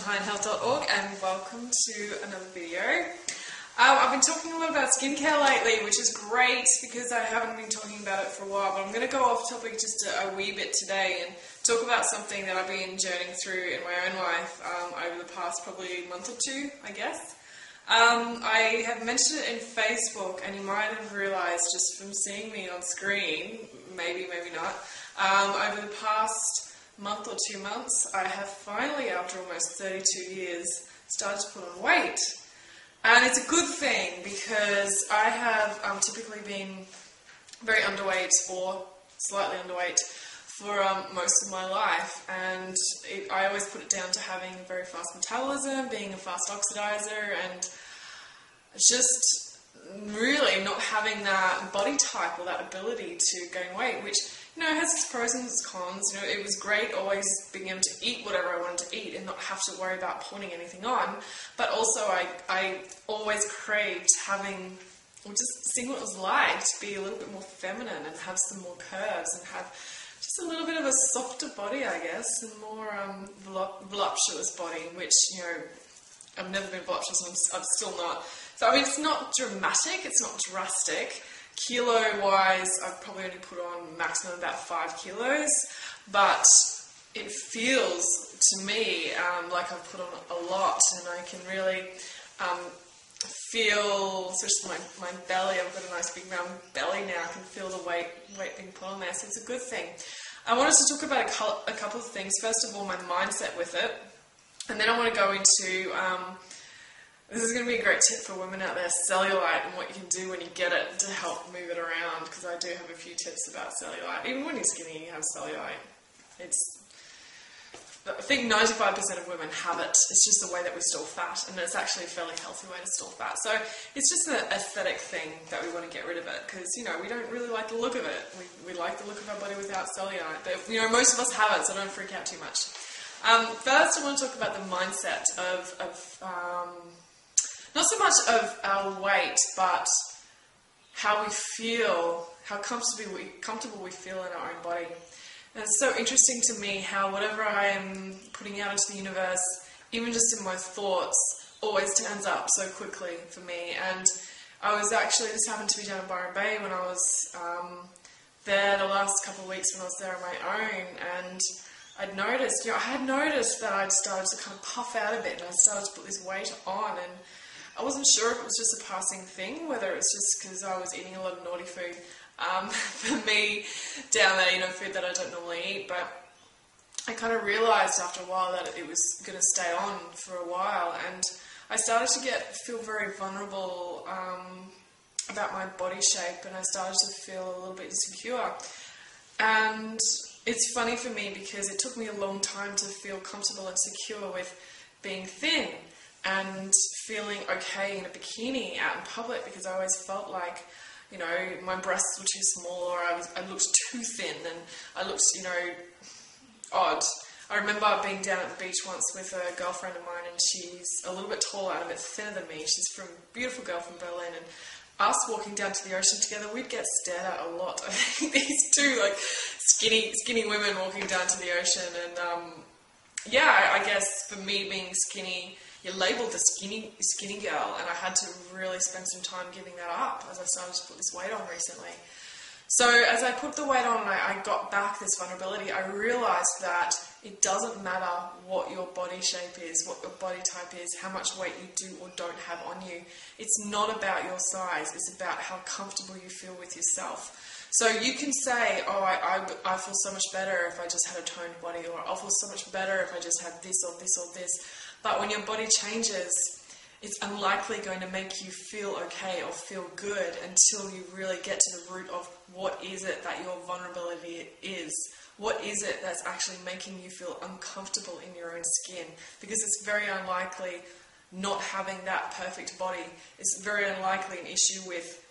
behindhealth.org and welcome to another video. I've been talking a lot about skincare lately, which is great because I haven't been talking about it for a while, but I'm going to go off topic just a wee bit today and talk about something that I've been journeying through in my own life over the past probably month or two, I guess. I have mentioned it in Facebook, and you might have realised just from seeing me on screen, maybe not, over the past month or 2 months, I have finally, after almost 32 years, started to put on weight. And it's a good thing because I have typically been very underweight or slightly underweight for most of my life, and I always put it down to having a very fast metabolism, being a fast oxidizer, and just really not having that body type or that ability to gain weight, which, you know, has its pros and its cons. You know, it was great always being able to eat whatever I wanted to eat and not have to worry about putting anything on, but also I always craved having, or just seeing what it was like to be a little bit more feminine and have some more curves and have just a little bit of a softer body, I guess, and more voluptuous body, which, you know, I've never been voluptuous and I'm still not. So, I mean, it's not dramatic, it's not drastic. Kilo-wise, I've probably only put on maximum about 5 kilos, but it feels to me like I've put on a lot, and I can really feel, especially my belly, I've got a nice big round belly now, I can feel the weight being put on there, so it's a good thing. I wanted to talk about a couple of things. First of all, my mindset with it, and then I want to go into... this is going to be a great tip for women out there, cellulite, and what you can do when you get it to help move it around, because I do have a few tips about cellulite. Even when you're skinny, you have cellulite. I think 95% of women have it. It's just the way that we store fat, and it's actually a fairly healthy way to store fat. So it's just an aesthetic thing that we want to get rid of it, because, you know, we don't really like the look of it. We like the look of our body without cellulite, but, you know, most of us have it, so don't freak out too much. First, I want to talk about the mindset of not so much of our weight, but how we feel, how comfortable we feel in our own body. And it's so interesting to me how whatever I am putting out into the universe, even just in my thoughts, always turns up so quickly for me. And this happened to me down in Byron Bay when I was there the last couple of weeks when I was there on my own, and I had noticed that I'd started to kind of puff out a bit, and I started to put this weight on, and I wasn't sure if it was just a passing thing, whether it's just because I was eating a lot of naughty food for me down there, you know, food that I don't normally eat, but I kind of realised after a while that it was going to stay on for a while, and I started to feel very vulnerable about my body shape, and I started to feel a little bit insecure. And it's funny for me because it took me a long time to feel comfortable and secure with being thin and feeling okay in a bikini out in public, because I always felt like, you know, my breasts were too small, or I looked too thin, and I looked, you know, odd. I remember being down at the beach once with a girlfriend of mine, and she's a little bit taller and a bit thinner than me. She's a beautiful girl from Berlin, and us walking down to the ocean together, we'd get stared at a lot. I think these two, like, skinny women walking down to the ocean, and yeah, I guess for me being skinny, you're labelled the skinny girl, and I had to really spend some time giving that up as I started to put this weight on recently. So as I put the weight on and I got back this vulnerability, I realised that it doesn't matter what your body shape is, what your body type is, how much weight you do or don't have on you. It's not about your size, it's about how comfortable you feel with yourself. So you can say, oh, I feel so much better if I just had a toned body, or I'll feel so much better if I just had this or this or this. But when your body changes, it's unlikely going to make you feel okay or feel good until you really get to the root of what is it that your vulnerability is. What is it that's actually making you feel uncomfortable in your own skin? Because it's very unlikely not having that perfect body. It's very unlikely an issue with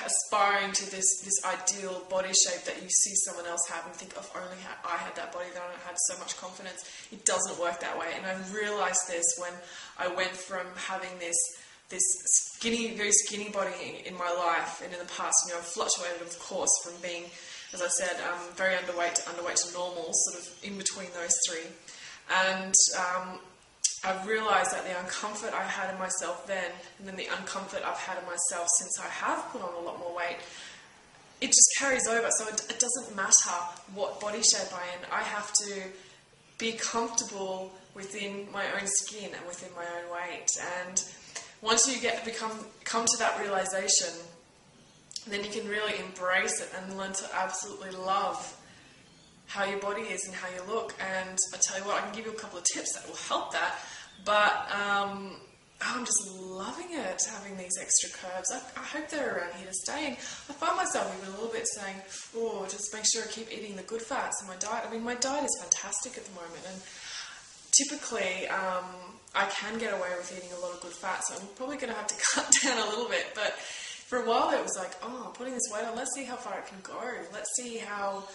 aspiring to this ideal body shape that you see someone else have and think, if only I had that body, then I had so much confidence. It doesn't work that way. And I realised this when I went from having this very skinny body in my life, and in the past, you know, fluctuated, of course, from being, as I said, very underweight to normal, sort of in between those three. And I've realised that the uncomfort I had in myself then, and then the uncomfort I've had in myself since I have put on a lot more weight, it just carries over. So it doesn't matter what body shape I'm in. I have to be comfortable within my own skin and within my own weight. And once you come to that realisation, then you can really embrace it and learn to absolutely love how your body is and how you look. And I tell you what, I can give you a couple of tips that will help that, but I'm just loving it, having these extra curves. I hope they're around here to stay. And I find myself even a little bit saying, oh, just make sure I keep eating the good fats in my diet. I mean, my diet is fantastic at the moment, and typically I can get away with eating a lot of good fats, so I'm probably going to have to cut down a little bit. But for a while it was like, oh, I'm putting this weight on, let's see how far it can go. Let's see how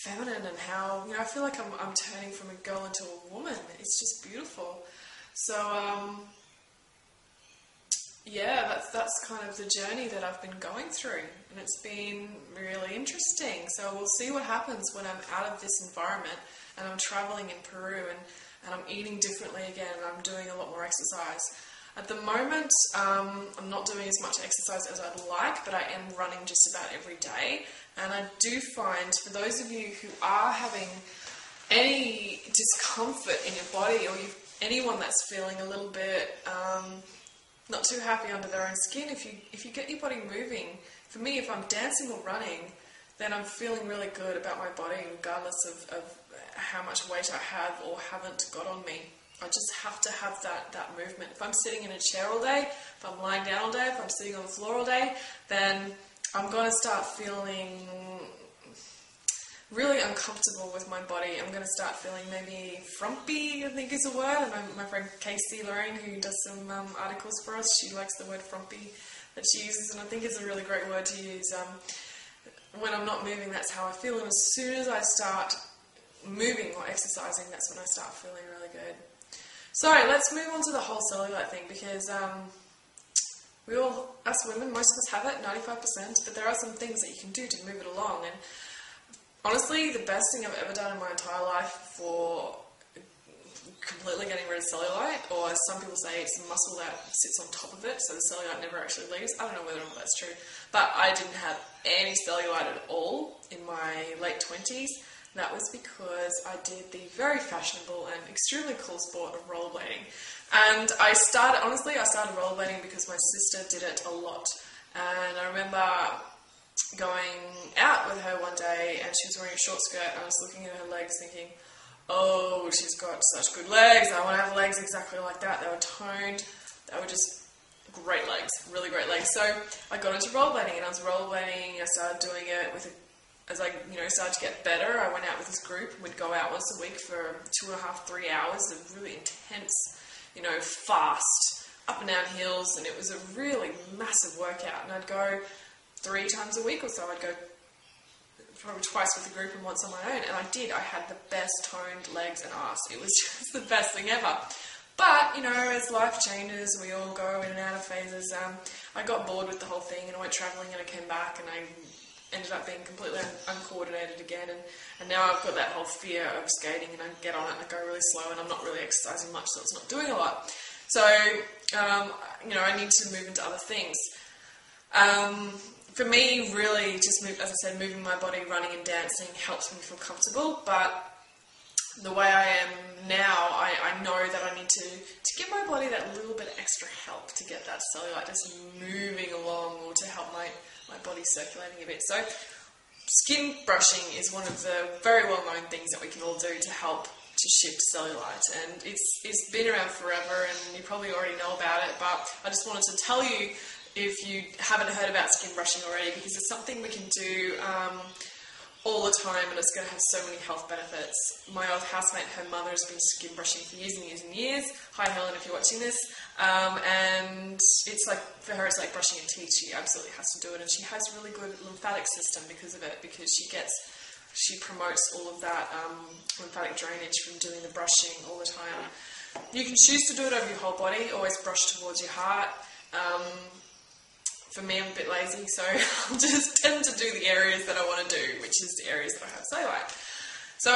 feminine and how, I feel like I'm turning from a girl into a woman. It's just beautiful. So, yeah, that's kind of the journey that I've been going through, and it's been really interesting. So we'll see what happens when I'm out of this environment and I'm traveling in Peru and I'm eating differently again and I'm doing a lot more exercise. At the moment, I'm not doing as much exercise as I'd like, but I am running just about every day. And I do find, for those of you who are having any discomfort in your body, or anyone that's feeling a little bit not too happy under their own skin, if you get your body moving, for me, if I'm dancing or running, then I'm feeling really good about my body, regardless of how much weight I have or haven't got on me. I just have to have that movement. If I'm sitting in a chair all day, if I'm lying down all day, if I'm sitting on the floor all day, then I'm going to start feeling really uncomfortable with my body. I'm going to start feeling maybe frumpy, I think is a word. And my friend Casey Lorraine, who does some articles for us, she likes the word frumpy that she uses, and I think it's a really great word to use. When I'm not moving, that's how I feel, and as soon as I start moving or exercising, that's when I start feeling really good. So let's move on to the whole cellulite thing, because we all, us women, most of us have it, 95%, but there are some things that you can do to move it along. And honestly, the best thing I've ever done in my entire life for completely getting rid of cellulite, or as some people say, it's a muscle that sits on top of it, so the cellulite never actually leaves. I don't know whether or not that's true, but I didn't have any cellulite at all in my late 20s. That was because I did the very fashionable and extremely cool sport of rollerblading. And I started rollerblading because my sister did it a lot. And I remember going out with her one day, and she was wearing a short skirt, and I was looking at her legs thinking, oh, she's got such good legs. I want to have legs exactly like that. They were toned. They were just great legs, really great legs. So I got into rollerblading, and I was rollerblading. I started doing it as I started to get better. I went out with this group, and we'd go out once a week for 2.5, 3 hours of really intense, fast, up and down hills, and it was a really massive workout. And I'd go 3 times a week or so. I'd go probably twice with the group and once on my own, and I did. I had the best toned legs and ass. It was just the best thing ever. But, as life changes, we all go in and out of phases. I got bored with the whole thing, and I went travelling, and I came back, and I ended up being completely uncoordinated again, and now I've got that whole fear of skating, and I get on it and I go really slow, and I'm not really exercising much, so it's not doing a lot. So, I need to move into other things. For me, really, just as I said, moving my body, running and dancing helps me feel comfortable, but the way I am now, I know that I need to give my body that little bit of extra help to get that cellulite just moving along, or to help my body circulating a bit. So skin brushing is one of the very well-known things that we can all do to help to shift cellulite, and it's been around forever, and you probably already know about it, but I just wanted to tell you if you haven't heard about skin brushing already, because it's something we can do all the time, and it's going to have so many health benefits. My old housemate, her mother has been skin brushing for years and years and years. Hi Helen, if you're watching this. And it's like, for her it's like brushing her teeth. She absolutely has to do it, and she has a really good lymphatic system because of it, because she promotes all of that lymphatic drainage from doing the brushing all the time. You can choose to do it over your whole body, always brush towards your heart. For me, I'm a bit lazy, so I'll just tend to do the areas that I want to do, which is the areas that I have cellulite. So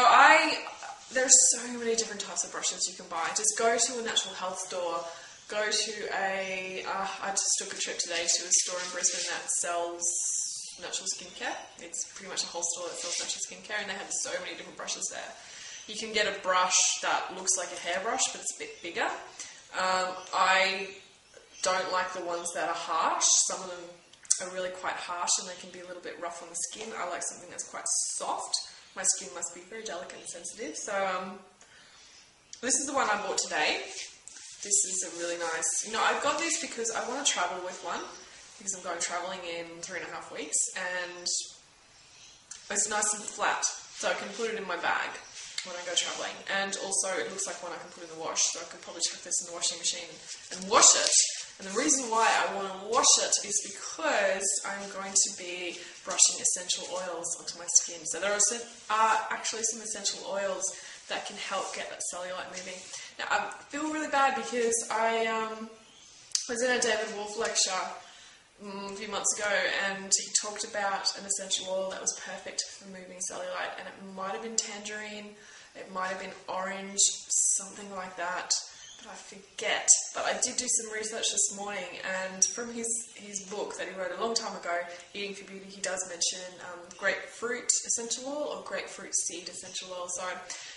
there are so many different types of brushes you can buy. Just go to a natural health store. Go to I just took a trip today to a store in Brisbane that sells natural skincare. It's pretty much a whole store that sells natural skincare, and they have so many different brushes there. You can get a brush that looks like a hairbrush, but it's a bit bigger. I don't like the ones that are harsh. Some of them are really quite harsh and they can be a little bit rough on the skin. I like something that's quite soft. My skin must be very delicate and sensitive. So this is the one I bought today. This is a really nice, I've got this because I want to travel with one, because I'm going travelling in 3.5 weeks, and it's nice and flat, so I can put it in my bag when I go travelling. And also it looks like one I can put in the wash, so I could probably chuck this in the washing machine and wash it. And the reason why I want to wash it is because I'm going to be brushing essential oils onto my skin. So there are actually some essential oils that can help get that cellulite moving. Now, I feel really bad because I was in a David Wolf lecture a few months ago, and he talked about an essential oil that was perfect for moving cellulite, and it might have been tangerine, it might have been orange, something like that, but I forget. But I did do some research this morning, and from his book that he wrote a long time ago, Eating for Beauty, he does mention grapefruit essential oil or grapefruit seed essential oil. So,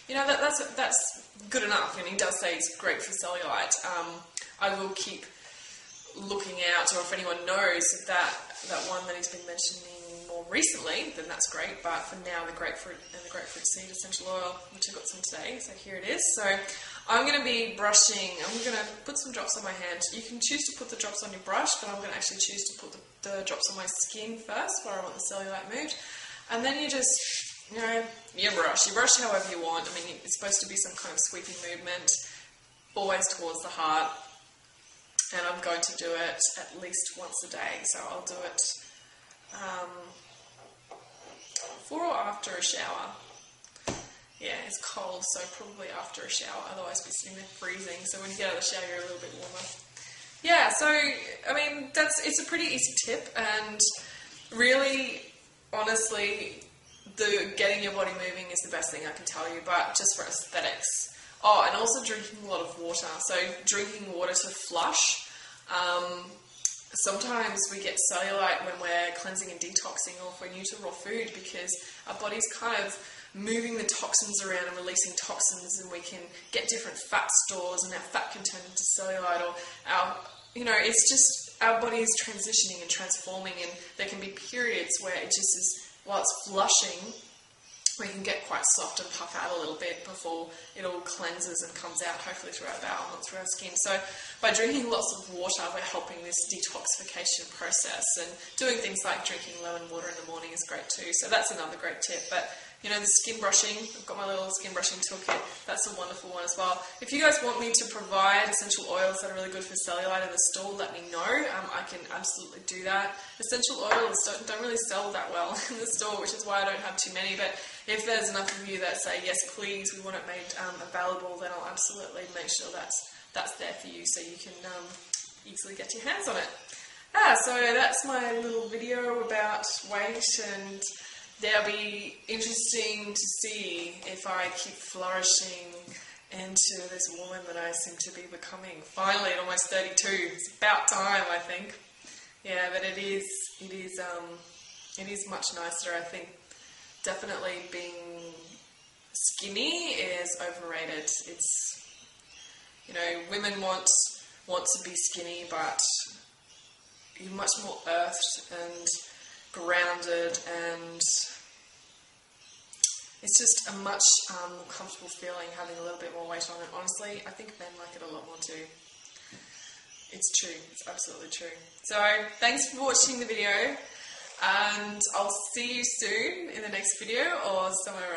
that's good enough, and he does say it's great for cellulite. I will keep looking out, or if anyone knows that one that he's been mentioning more recently, then that's great. But for now, the grapefruit and the grapefruit seed essential oil, which I got some today, so here it is. So I'm going to be brushing, I'm going to put some drops on my hand. You can choose to put the drops on your brush, but I'm going to actually choose to put the drops on my skin first, where I want the cellulite moved. And then you just, you brush however you want. I mean, it's supposed to be some kind of sweeping movement, always towards the heart. And I'm going to do it at least once a day, so I'll do it before or after a shower. Yeah, it's cold, so probably after a shower, otherwise we're sitting there freezing, so when you get out of the shower you're a little bit warmer. Yeah, so, I mean, it's a pretty easy tip, and really, honestly, getting your body moving is the best thing I can tell you, but just for aesthetics. Oh, and also drinking a lot of water. So drinking water to flush. Sometimes we get cellulite when we're cleansing and detoxing, or if we're new to raw food, because our body's kind of moving the toxins around and releasing toxins, and we can get different fat stores, and our fat can turn into cellulite, or it's just our body is transitioning and transforming, and there can be periods where it just is, while it's flushing, we can get quite soft and puff out a little bit before it all cleanses and comes out, hopefully through our bowel, not through our skin. So by drinking lots of water, we're helping this detoxification process, and doing things like drinking lemon water in the morning is great too. So that's another great tip. But the skin brushing, I've got my little skin brushing toolkit. That's a wonderful one as well. If you guys want me to provide essential oils that are really good for cellulite in the store, let me know. I can absolutely do that. Essential oils don't really sell that well in the store, which is why I don't have too many. But if there's enough of you that say, yes, please, we want it made available, then I'll absolutely make sure that's there for you, so you can easily get your hands on it. So that's my little video about weight, and that'll be interesting to see if I keep flourishing into this woman that I seem to be becoming. Finally, at almost 32, it's about time, I think. Yeah, but it is much nicer, I think. Definitely being skinny is overrated. It's, women want to be skinny, but you're much more earthed and grounded, and it's just a much more comfortable feeling having a little bit more weight on it. Honestly, I think men like it a lot more too. It's true. It's absolutely true. So, thanks for watching the video, and I'll see you soon in the next video or somewhere else.